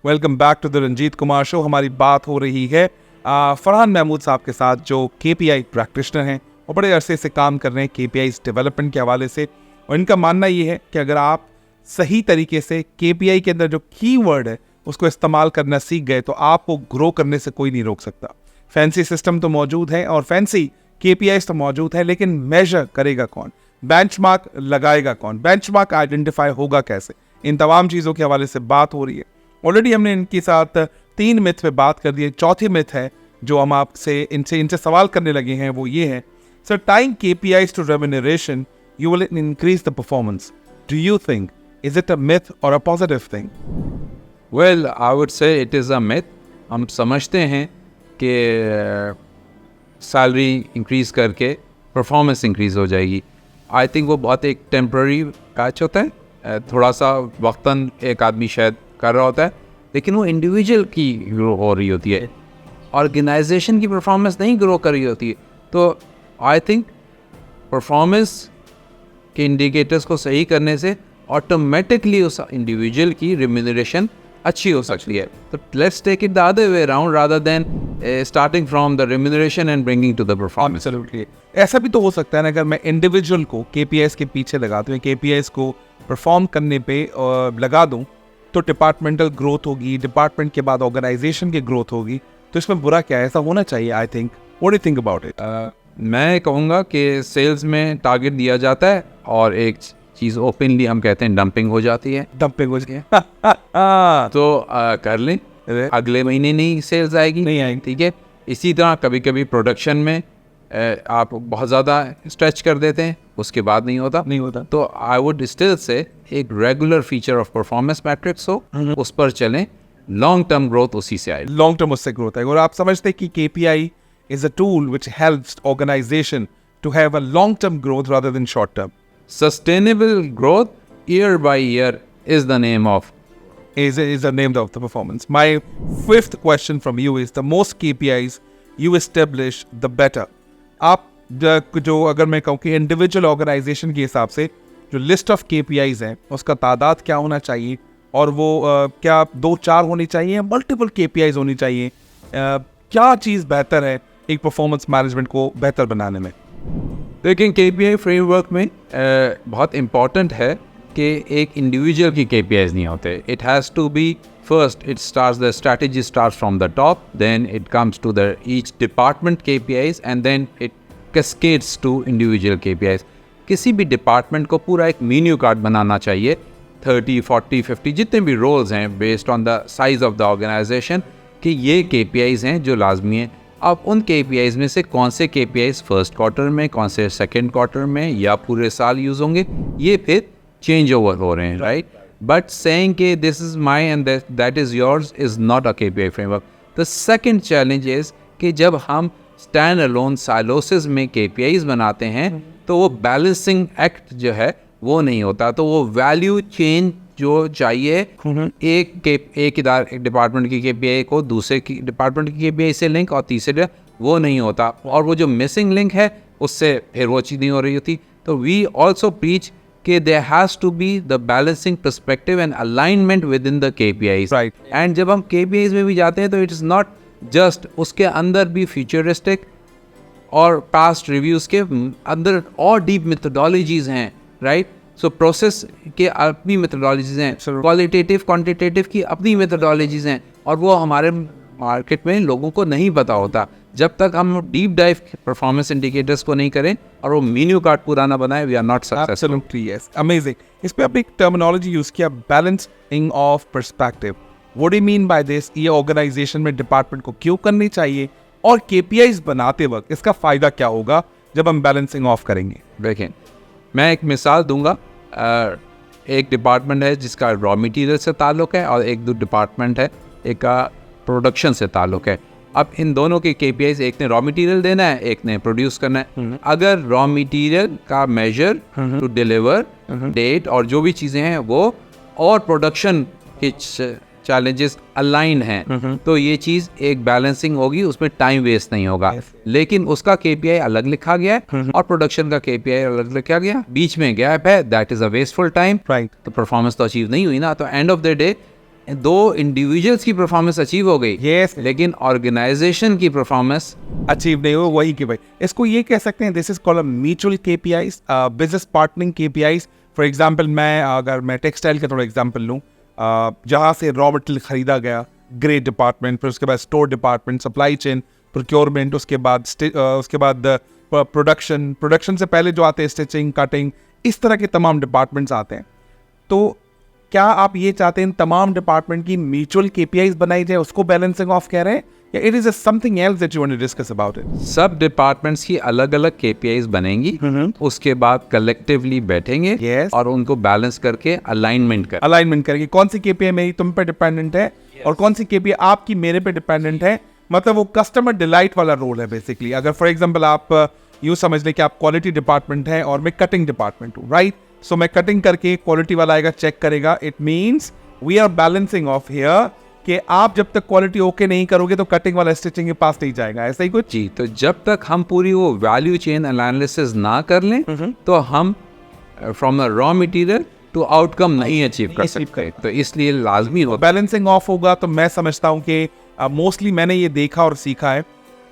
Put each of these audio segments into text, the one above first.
Welcome back to the Ranjeet Kumar show. हमारी बात हो रही है फरहान महमूद साहब के साथ, जो KPI प्रैक्टिशनर हैं और बड़े अरसे से काम कर रहे हैं KPIs डेवलपमेंट के हवाले से। और इनका मानना ये है कि अगर आप सही तरीके से KPI के अंदर जो कीवर्ड है उसको इस्तेमाल करना सीख गए तो आपको ग्रो करने से कोई नहीं रोक सकता। फैंसी सिस्टम तो मौजूद है और फैंसी KPIs तो मौजूद है, लेकिन मेजर करेगा कौन, बेंचमार्क लगाएगा कौन, बेंचमार्क आइडेंटिफाई होगा कैसे, इन तमाम चीज़ों के हवाले से बात हो रही है। ऑलरेडी हमने इनके साथ 3 मिथ पे बात कर दी है। चौथी मिथ है जो हम आपसे इनसे सवाल करने लगे हैं, वो ये है, sir tying KPIs to remuneration you will increase the performance. Do you think, is it a myth or a positive thing? Well, I would say it is a myth. हम समझते हैं कि सैलरी इंक्रीज़ करके performance increase हो जाएगी। I think वो बहुत एक टेम्प्ररी पैच होता है, थोड़ा सा वक्तन एक आदमी शायद कर रहा होता है, लेकिन वो इंडिविजुअल की ग्रो हो रही होती है, ऑर्गेनाइजेशन की परफॉर्मेंस नहीं ग्रो कर रही होती है। तो आई थिंक परफॉर्मेंस के इंडिकेटर्स को सही करने से ऑटोमेटिकली उस इंडिविजुअल की रिम्यूनरेशन अच्छी हो सकती है। तो let's take it the other way around rather than starting from the remuneration and bringing to the performance. Absolutely. ऐसा भी तो हो सकता है ना, अगर मैं इंडिविजुअल को KPIs के पीछे लगा दूँ, KPIs को परफॉर्म करने पे लगा दूँ, तो डिपार्टमेंटल ग्रोथ होगी, डिपार्टमेंट के बाद ऑर्गेनाइजेशन की ग्रोथ होगी। तो इसमें बुरा क्या है? ऐसा होना चाहिए। I think, what do you think about it? मैं कहूँगा कि सेल्स में टारगेट दिया जाता है और एक चीज़ ओपनली हम कहते हैं डंपिंग हो जाती है। डंपिंग हो जाती है तो कर लें, अगले महीने नहीं सेल्स आएगी, नहीं आएगी, ठीक है। इसी तरह कभी कभी प्रोडक्शन में आप बहुत ज़्यादा स्ट्रेच कर देते हैं, उसके बाद नहीं होता। तो आई वुड स्टिल से एक regular feature of performance matrix हो, उस पर चलें, लॉन्ग टर्म ग्रोथ उसी से आएगी। लॉन्ग टर्म उससे ग्रोथ आएगी। और आप समझते हैं कि KPI is a tool which helps organization to have a long-term growth rather than short-term. Sustainable growth year by year is the name of the name of the performance. My 5th question from you is, the most KPIs you establish, the better. आप जो अगर मैं कहूँ कि individual organisation के हिसाब से जो लिस्ट ऑफ KPIs है उसका तादाद क्या होना चाहिए, और वो क्या 2-4 होनी चाहिए, मल्टीपल KPIs होनी चाहिए, क्या चीज़ बेहतर है एक परफॉर्मेंस मैनेजमेंट को बेहतर बनाने में? लेकिन KPI फ्रेमवर्क में बहुत इम्पॉर्टेंट है कि एक इंडिविजुअल की KPIs नहीं होते। It has to be first, it starts the strategy starts from the top, then it comes to the each department KPIs and then it cascades to individual KPIs। किसी भी department को पूरा एक menu card बनाना चाहिए, 30, 40, 50 जितने भी roles हैं based on the size of the organisation, कि ये KPIs हैं जो लाजमी हैं। अब उन KPIs में से कौन से KPIs फर्स्ट क्वार्टर में, कौन से सेकंड क्वार्टर में या पूरे साल यूज़ होंगे, ये फिर चेंज ओवर हो रहे हैं, राइट। बट सेइंग कि this is my and that is yours is not a KPI framework. The second challenge is कि जब हम स्टैंड अलोन साइलोसिस में KPIs बनाते हैं तो वो बैलेंसिंग एक्ट जो है वो नहीं होता। तो वो वैल्यू चेंज जो चाहिए एक डिपार्टमेंट की KPI को दूसरे की डिपार्टमेंट की KPI से लिंक, और तीसरे वो नहीं होता, और वो जो मिसिंग लिंक है उससे फिर वो चीज़ नहीं हो रही होती। तो वी ऑल्सो प्रीच कि there has to be the balancing perspective and alignment within the KPIs, right. And जब हम KPIs में भी जाते हैं तो इट इज़ नॉट जस्ट, उसके अंदर भी फ्यूचरिस्टिक और पास्ट रिव्यूज़ के अंदर और डीप मेथोडोलॉजीज़ हैं, राइट। सो प्रोसेस के अपनी मेथोडोलॉजीज़ हैं, क्वालिटेटिव क्वांटिटेटिव की अपनी मेथोडोलॉजीज़ हैं, और वो हमारे मार्केट में लोगों को नहीं पता होता। जब तक हम डीप डाइव परफॉर्मेंस इंडिकेटर्स को नहीं करें और वो मेन्यू कार्ड पूरा ना बनाए, we are not successful. Absolutely, yes, amazing. इस पे आपने एक टर्मिनोलॉजी यूज़ किया, balancing of perspective. What do you mean by this? ये ऑर्गेनाइजेशन में डिपार्टमेंट को क्यों करनी चाहिए, और KPIs बनाते वक्त इसका फ़ायदा क्या होगा जब हम बैलेंसिंग ऑफ करेंगे? देखें, मैं एक मिसाल दूंगा। एक डिपार्टमेंट है जिसका रॉ मटेरियल से ताल्लुक़ है, और एक दो डिपार्टमेंट है एक का प्रोडक्शन से ताल्लुक़ है। अब इन दोनों के KPIs, एक ने रॉ मटेरियल देना है, एक ने प्रोड्यूस करना है। अगर रॉ मटेरियल का मेजर टू डिलीवर डेट और जो भी चीज़ें हैं वो, और प्रोडक्शन के चैलेंजेस अलाइन हैं, तो ये चीज़ एक बैलेंसिंग होगी, उसमें टाइम वेस्ट नहीं होगा। लेकिन उसका KPI अलग लिखा गया है और प्रोडक्शन का KPI अलग लिखा गया, बीच में गैप है, that is a wasteful time, right. तो परफॉर्मेंस तो अचीव नहीं हुई ना। तो एंड ऑफ द डे दो इंडिविजुअल्स की परफॉर्मेंस अचीव हो गई, Yes. लेकिन ऑर्गेनाइजेशन की परफॉर्मेंस अचीव नहीं हो, वही कि भाई इसको ये कह सकते हैं, this is called mutual KPIs, business partnering KPIs. For example मैं टेक्सटाइल का थोड़ा एग्जांपल लूँ, जहाँ से रॉ मटेरियल खरीदा गया, ग्रेड डिपार्टमेंट, फिर उसके बाद store department, supply chain, procurement, उसके बाद प्रोडक्शन से पहले जो आते हैं स्टिचिंग, कटिंग, इस तरह के तमाम डिपार्टमेंट्स आते हैं। तो क्या आप ये चाहते हैं इन तमाम डिपार्टमेंट की म्यूचुअल केपीआईज बनाई जाए, उसको बैलेंसिंग ऑफ कह रहे हैं, या it is something else that you want to discuss about it? सब डिपार्टमेंट्स की अलग अलग केपीआईज बनेंगी, उसके बाद कलेक्टिवली बैठेंगे Yes. और उनको बैलेंस करके अलाइनमेंट कर अलाइनमेंट करके कौन सी केपीआई मेरी तुम पे डिपेंडेंट है और कौन सी केपीआई आपकी मेरे पे डिपेंडेंट है। मतलब वो कस्टमर डिलाइट वाला रोल है बेसिकली। अगर फॉर एग्जांपल आप यूँ समझ लें कि आप क्वालिटी डिपार्टमेंट है और मैं कटिंग डिपार्टमेंट हूँ, राइट? सो मैं कटिंग करके क्वालिटी वाला आएगा, चेक करेगा। It means we are balancing of here कि आप जब तक क्वालिटी ओके नहीं करोगे तो कटिंग वाला स्टिचिंग के पास नहीं जाएगा, ऐसा ही कुछ? जी। तो जब तक हम पूरी वो वैल्यू चेन एनालिसिस ना कर लें तो हम from the raw material to outcome नहीं अचीव कर सकते। तो इसलिए लाजमी हो बैलेंसिंग ऑफ होगा। तो मैं समझता हूँ कि मोस्टली मैंने ये देखा और सीखा है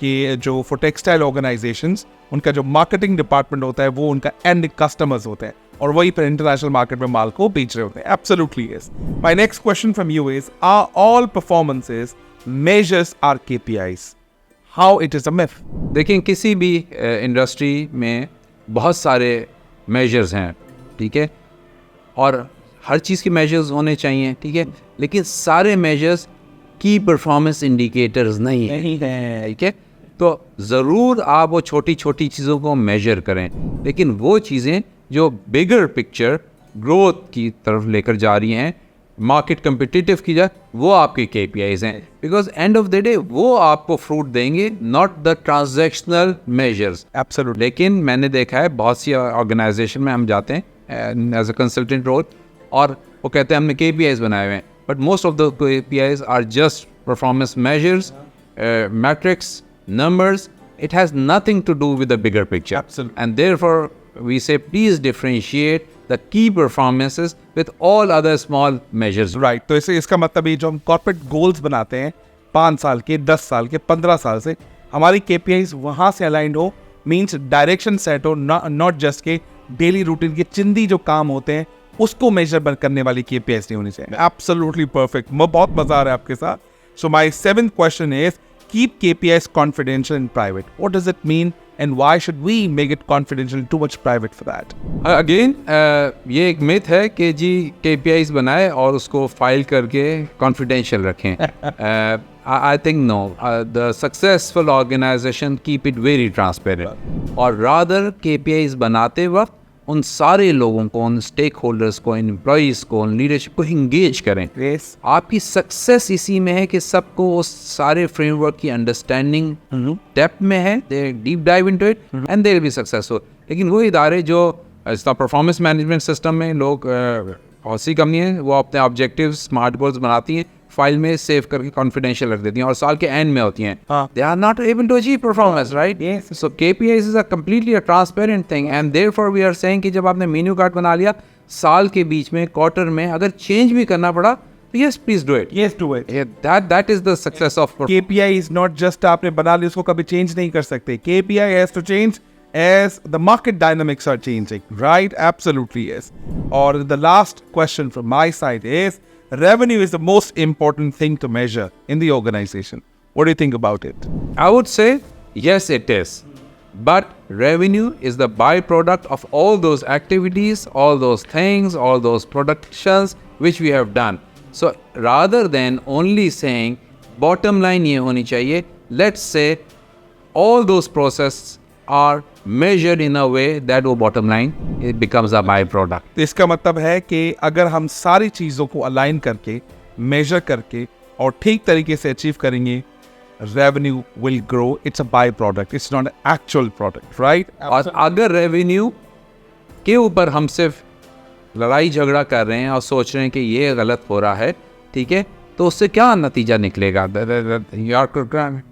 कि जो फॉर टेक्सटाइल ऑर्गेनाइजेशंस, उनका जो मार्केटिंग डिपार्टमेंट होता है वो उनका एंड कस्टमर्स होते हैं और वही पर इंटरनेशनल मार्केट में माल को बेच रहे होते हैं। Absolutely yes. My next question from you is, are all performances measures are KPIs? How it is a myth? देखिए, किसी भी इंडस्ट्री में बहुत सारे मेजर्स हैं, ठीक है, और हर चीज़ के मेजर्स होने चाहिए, ठीक है, लेकिन सारे मेजर्स की परफॉर्मेंस इंडिकेटर्स नहीं है, ठीक है। तो ज़रूर आप वो छोटी छोटी चीज़ों को मेजर करें, लेकिन वो चीज़ें जो बिगर पिक्चर ग्रोथ की तरफ लेकर जा रही हैं, मार्केट कम्पिटिटिव की जाए, वो आपके KPIs हैं, because end of the day वो आपको फ्रूट देंगे, not the transactional measures. Absolutely. लेकिन मैंने देखा है बहुत सी ऑर्गेनाइजेशन में हम जाते हैं एज अ कंसल्टेंट रोल और वो कहते हैं हमने KPIs बनाए हुए हैं, but most of the KPIs are just performance measures, metrics, numbers. It has nothing to do with the bigger picture. Absolutely. And therefore, we say please differentiate the key performances with all other small measures. Right. तो इसका मतलब ये जो हम corporate goals बनाते हैं 5 साल के, 10 साल के, 15 साल से, हमारी KPIs वहाँ से अलाइंड हो, मीन्स डायरेक्शन सेट हो, नॉट जस्ट के डेली रूटीन के चिंदी जो काम होते हैं उसको मेजर करने वाली KPIs नहीं होनी चाहिए। Absolutely perfect. बहुत मजा आ रहा है आपके साथ। So my 7th question is, keep KPIs confidential and private. What does it mean and why should we make it confidential and too much private for that? Again, ये एक मिथ है कि जी KPIs बनाए और उसको फाइल करके confidential रखें। I think no. The successful organization keep it very transparent. और rather KPIs बनाते वक्त उन सारे लोगों को, उन स्टेक होल्डर्स को, एम्प्लॉयज़ को, लीडरशिप को इंगेज करें। Yes. आपकी सक्सेस इसी में है कि सबको उस सारे फ्रेमवर्क की अंडरस्टैंडिंग डेप्थ में है, they deep dive into it and they will be successful. लेकिन वो इदारे जो परफॉर्मेंस मैनेजमेंट सिस्टम में लोग, बहुत सी कंपनी है वो अपने ऑब्जेक्टिव स्मार्ट गोल्स बनाती हैं, फाइल में सेव करके कॉन्फिडेंशियल रख देती हैं और साल के एंड में होती हैं। They are not able to achieve performance, right? So KPIs is a completely a transparent thing and therefore we are saying कि जब आपने मेन्यू कार्ड बना लिया, साल के बीच में, क्वार्टर में अगर चेंज भी करना पड़ा तो yes please do it. Yes, do it. That is the success of KPI is not just आपने बना लिया उसको कभी चेंज नहीं कर सकते। KPI has to change as the market dynamics are changing, right? Absolutely yes. Or the last question from my side is, revenue is the most important thing to measure in the organization. What do you think about it? I would say yes, it is. But revenue is the byproduct of all those activities, all those things, all those productions which we have done. So rather than only saying bottom line ये होनी चाहिए, let's say all those processes are measured in a way that वो bottom line it becomes a byproduct. तो इसका मतलब है कि अगर हम सारी चीज़ों को अलाइन करके, मेजर करके और ठीक तरीके से अचीव करेंगे, revenue will grow. It's a byproduct. It's not an actual product, right? और अगर रेवेन्यू के ऊपर हम सिर्फ लड़ाई झगड़ा कर रहे हैं और सोच रहे हैं कि ये गलत हो रहा है, ठीक है, तो उससे क्या नतीजा निकलेगा? You are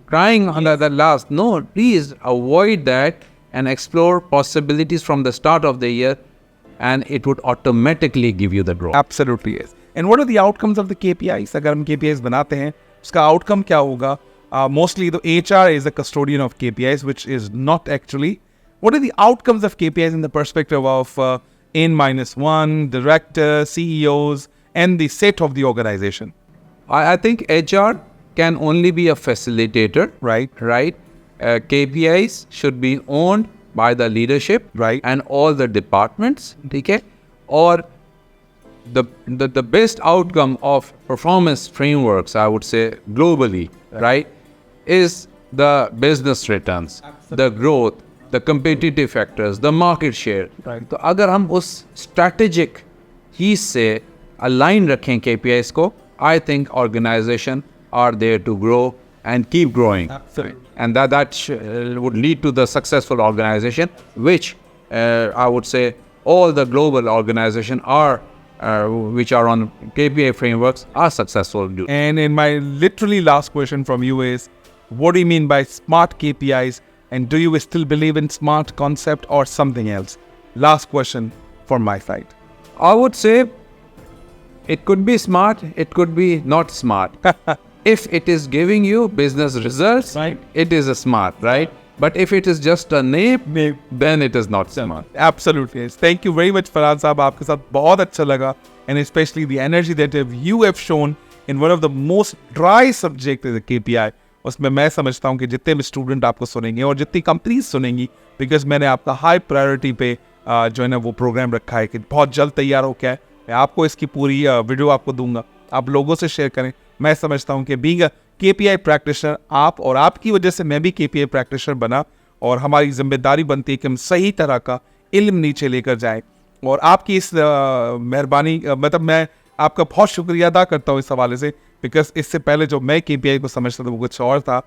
crying on the last. No, please avoid that and explore possibilities from the start of the year and it would automatically give you the growth. Absolutely yes. And what are the outcomes of the KPIs? अगर हम KPIs बनाते हैं उसका outcome क्या होगा? Mostly the HR is a custodian of KPIs, which is not actually. What are the outcomes of KPIs in the perspective of N-1, director, CEOs, and the set of the organization? I think HR can only be a facilitator, Right. right? KPIs should be owned by the leadership, Right. and all the departments, okay? Or the best outcome of performance frameworks, I would say globally, right, is the business returns, the growth, the competitive factors, the market share. Right. तो अगर हम उस strategic ही से align रखें KPIs को, I think organization are there to grow and keep growing. Absolutely. And that would lead to the successful organization, which I would say all the global organization are, which are on KPI frameworks, are successful. And in my literally last question from you is, what do you mean by smart KPIs? And do you still believe in smart concept or something else? Last question from my side. I would say it could be smart, it could be not smart. If it is giving you business results, Right. it is a smart, right? But if it is just a name, then it is not smart. Absolutely. Yes. Thank you very much, Farhan साहब. आपके साथ बहुत अच्छा लगा. And especially the energy that you have shown in one of the most dry subject is the KPI. उसमें मैं समझता हूँ कि जितने भी स्टूडेंट आपको सुनेंगे और जितनी कंपनीज सुनेंगी, बिकॉज मैंने आपका हाई प्रायोरिटी पे जो है ना वो प्रोग्राम रखा है कि बहुत जल्द तैयार हो क्या है. मैं आपको इसकी पूरी वीडियो आपको दूंगा, आप लोगों से शेयर करें. मैं समझता हूँ कि बीइंग अ KPI प्रैक्टिशनर, आप और आपकी वजह से मैं भी KPI प्रैक्टिशनर बना, और हमारी जिम्मेदारी बनती है कि हम सही तरह का इल्म नीचे लेकर जाएं. और आपकी इस मेहरबानी, मतलब मैं आपका बहुत शुक्रिया अदा करता हूँ इस हवाले से, बिकॉज इससे पहले जो मैं KPI को समझता था वो कुछ और था.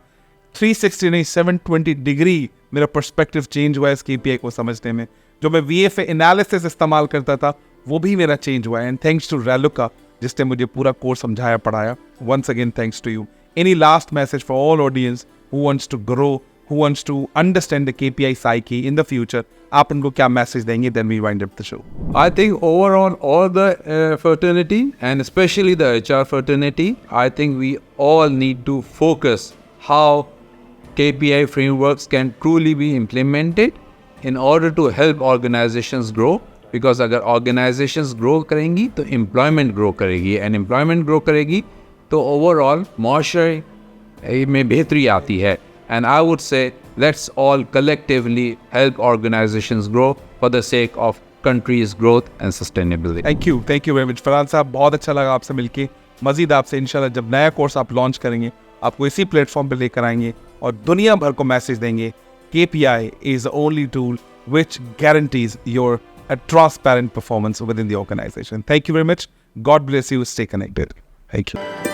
360 नहीं 720 डिग्री मेरा पर्सपेक्टिव चेंज हुआ है इस KPI को समझने में. जो मैं VFA एनालिसिस इस्तेमाल करता था वो भी मेरा चेंज हुआ है, एंड थैंक्स टू रेलुका जिसने मुझे पूरा कोर्स समझाया पढ़ाया. Once again thanks to you. Any last message for all audience who wants to grow, who wants to understand the KPI psyche in the future? आप उनको क्या मैसेज देंगे? Then we wind up the show. I think overall, all the fraternity, and especially the HR fraternity, I think we all need to focus how KPI frameworks can truly be implemented in order to help organizations grow. Because अगर organizations grow करेंगी तो employment grow करेगी, and employment grow करेगी तो overall माशरे में बेहतरी आती है. And I would say let's all collectively help organisations grow for the sake of countries growth and sustainability. Thank you very much Farhan साहब. बहुत अच्छा लगा आपसे मिलके. मजीद आपसे इंशाल्लाह जब नया कोर्स आप लॉन्च करेंगे आपको इसी प्लेटफॉर्म पे लेकर आएंगे और दुनिया भर को मैसेज देंगे. KPI is the only tool which guarantees your a transparent performance within the organization. Thank you very much. God bless you. Stay connected. Thank you.